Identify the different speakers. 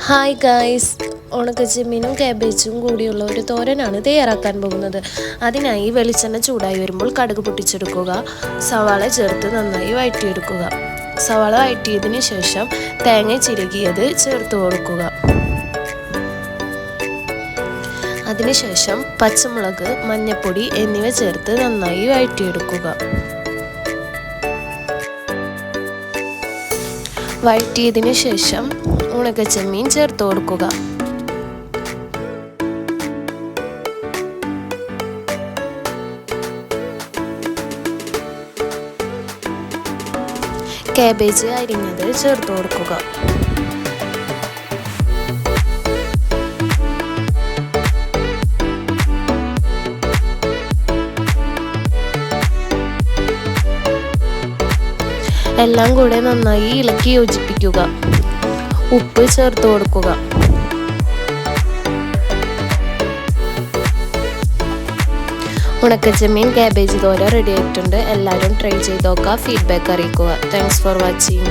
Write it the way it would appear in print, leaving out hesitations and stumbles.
Speaker 1: Hi guys, ഉണക്കച്ചെമ്മീനും കാബേജും കൂടിയുള്ള ഒരു തോരനാണ് തയ്യാറാക്കാൻ പോകുന്നത്. അതിനായി വെളിച്ചെണ്ണ ചൂടായി വരുമ്പോൾ കടുക് പൊട്ടിച്ചെടുക്കുക. സവാള ചേർത്ത് നന്നായി വഴറ്റിയെടുക്കുക. സവാള വഴറ്റിയതിന് ശേഷം തേങ്ങ ചിരകിയത് ചേർത്ത് കൊടുക്കുക. അതിനുശേഷം പച്ചമുളക്, മഞ്ഞൾപ്പൊടി എന്നിവ ചേർത്ത് നന്നായി വഴറ്റിയെടുക്കുക. വഴറ്റിയതിന് ശേഷം ഉണക്കച്ചെമ്മീൻ ചേർത്ത് കൊടുക്കുക. കാബേജ് അരിഞ്ഞത് ചേർത്ത് കൊടുക്കുക. എല്ലാം കൂടെ നന്നായി ഇളക്കി യോജിപ്പിക്കുക. ഉപ്പ് ചേർത്ത് കൊടുക്കുക. ഉണക്കച്ചെമ്മീൻ കാബേജ് തോരൻ റെഡി ആയിട്ടുണ്ട്. എല്ലാവരും ട്രൈ ചെയ്ത് നോക്കുക. ഫീഡ്ബാക്ക് അറിയിക്കുക. Thanks for watching.